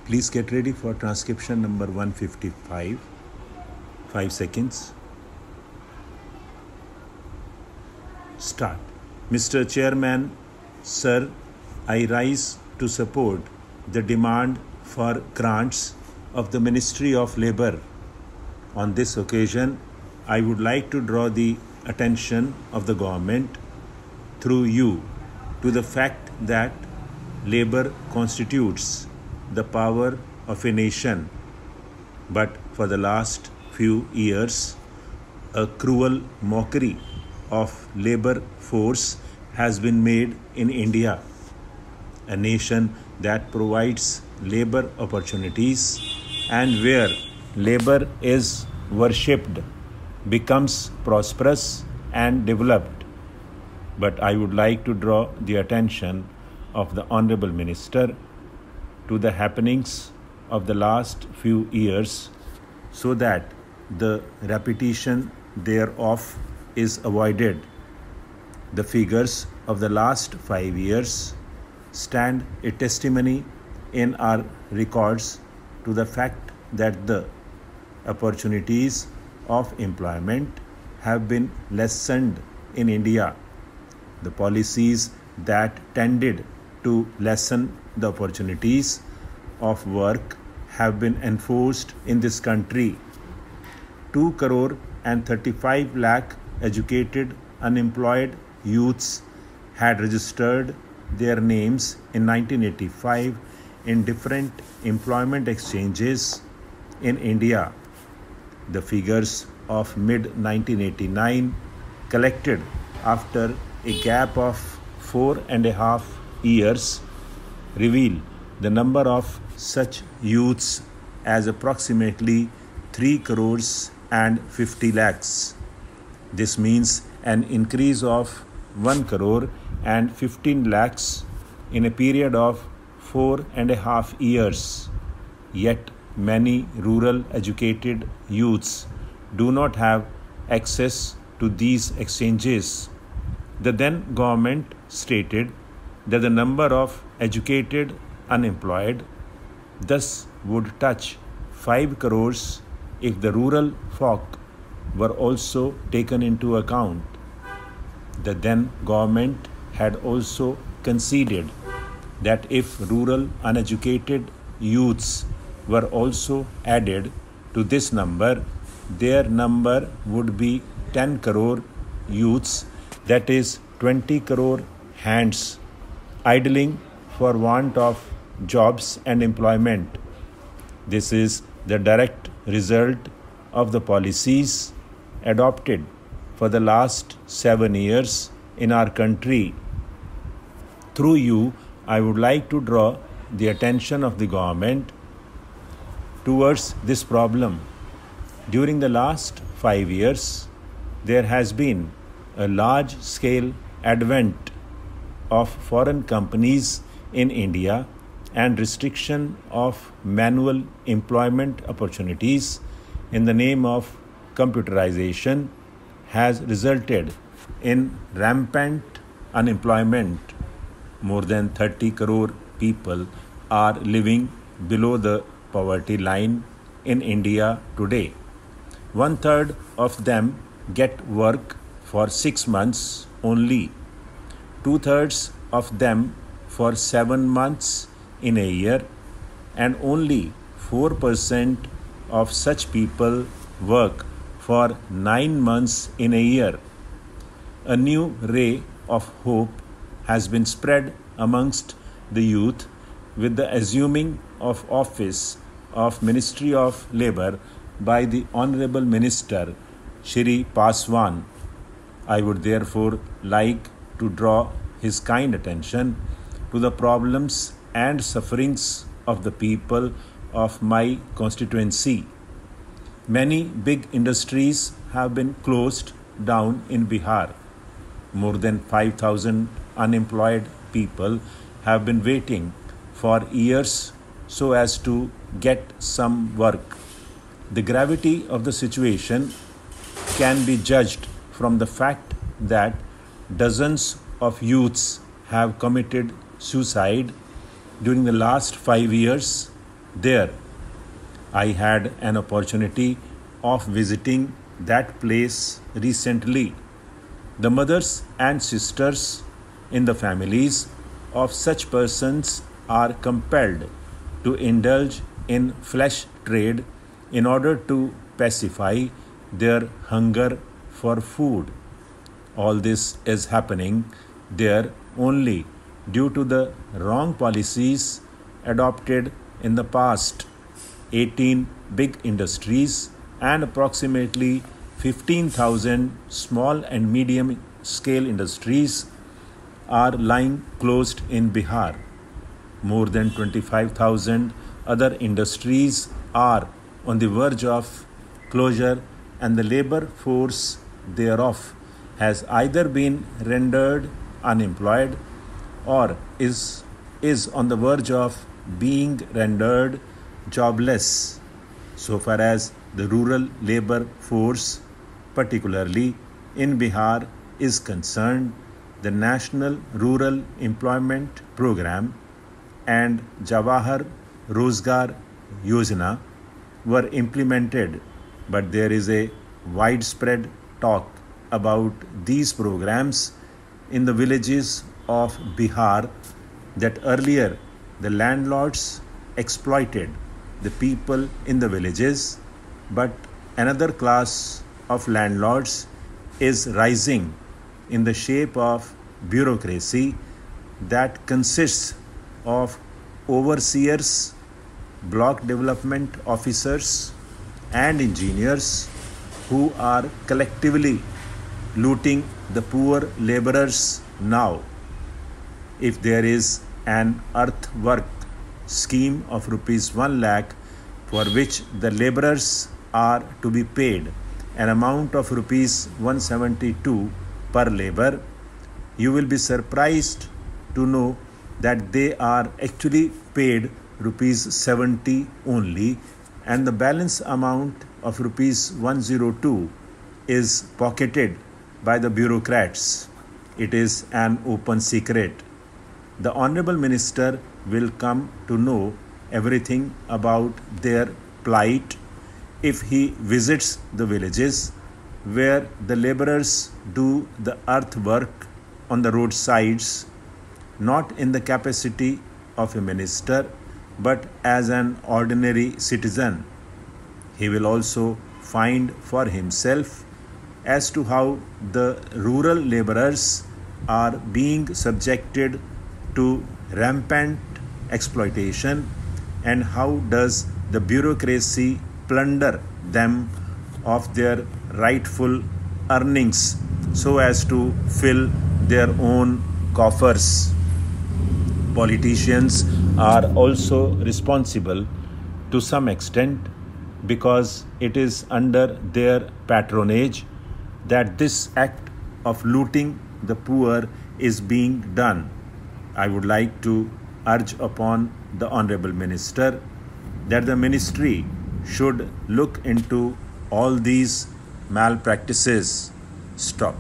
Please get ready for transcription number 155. 5 seconds. Start. Mr. Chairman, sir, I rise to support the demand for grants of the Ministry of Labour. On this occasion, I would like to draw the attention of the government through you to the fact that labour constitutes the power of a nation. But for the last few years, a cruel mockery of labour force has been made in India, a nation that provides labour opportunities and where labour is worshipped, becomes prosperous and developed. But I would like to draw the attention of the Honourable Minister to the happenings of the last few years so that the repetition thereof is avoided. The figures of the last 5 years stand a testimony in our records to the fact that the opportunities of employment have been lessened in India. The policies that tended to lessen the opportunities of work have been enforced in this country. 2 crore and 35 lakh educated unemployed youths had registered their names in 1985 in different employment exchanges in India. The figures of mid-1989 collected after a gap of 4.5 years reveal the number of such youths as approximately 3 crores and 50 lakhs. This means an increase of 1 crore and 15 lakhs in a period of 4.5 years. Yet many rural educated youths do not have access to these exchanges. The then government stated that the number of educated unemployed thus would touch 5 crores if the rural folk were also taken into account. The then government had also conceded that if rural uneducated youths were also added to this number, their number would be 10 crore youths, that is 20 crore hands idling for want of jobs and employment. This is the direct result of the policies adopted for the last 7 years in our country. Through you, I would like to draw the attention of the government towards this problem. During the last 5 years, there has been a large-scale advent of foreign companies in India, and restriction of manual employment opportunities in the name of computerization has resulted in rampant unemployment. More than 30 crore people are living below the poverty line in India today. 1/3 of them get work for 6 months only. 2/3 of them for 7 months in a year, and only 4% of such people work for 9 months in a year. A new ray of hope has been spread amongst the youth with the assuming of office of Ministry of Labour by the Honourable Minister Shri Paswan. I would therefore like to draw his kind attention to the problems and sufferings of the people of my constituency. Many big industries have been closed down in Bihar. More than 5,000 unemployed people have been waiting for years so as to get some work. The gravity of the situation can be judged from the fact that dozens of youths have committed suicide during the last 5 years there. I had an opportunity of visiting that place recently. The mothers and sisters in the families of such persons are compelled to indulge in flesh trade in order to pacify their hunger for food. All this is happening there only due to the wrong policies adopted in the past. 18 big industries and approximately 15,000 small and medium scale industries are lying closed in Bihar. More than 25,000 other industries are on the verge of closure, and the labor force thereof has either been rendered unemployed or is on the verge of being rendered jobless. So far as the rural labor force, particularly in Bihar, is concerned, the National Rural Employment Program and Jawahar Rozgar Yojana were implemented, but there is a widespread talk about these programs in the villages of Bihar that earlier the landlords exploited the people in the villages, but another class of landlords is rising in the shape of bureaucracy that consists of overseers, block development officers, and engineers who are collectively looting the poor laborers now. If there is an earthwork scheme of rupees 1 lakh for which the laborers are to be paid an amount of rupees 172 per labor, you will be surprised to know that they are actually paid rupees 70 only, and the balance amount of rupees 102 is pocketed by the bureaucrats. It is an open secret. The Honorable Minister will come to know everything about their plight if he visits the villages where the laborers do the earthwork on the roadsides, not in the capacity of a minister, but as an ordinary citizen. He will also find for himself as to how the rural laborers are being subjected to rampant exploitation, and how does the bureaucracy plunder them of their rightful earnings so as to fill their own coffers. Politicians are also responsible to some extent because it is under their patronage that this act of looting the poor is being done. I would like to urge upon the Honorable Minister that the Ministry should look into all these malpractices. Stop.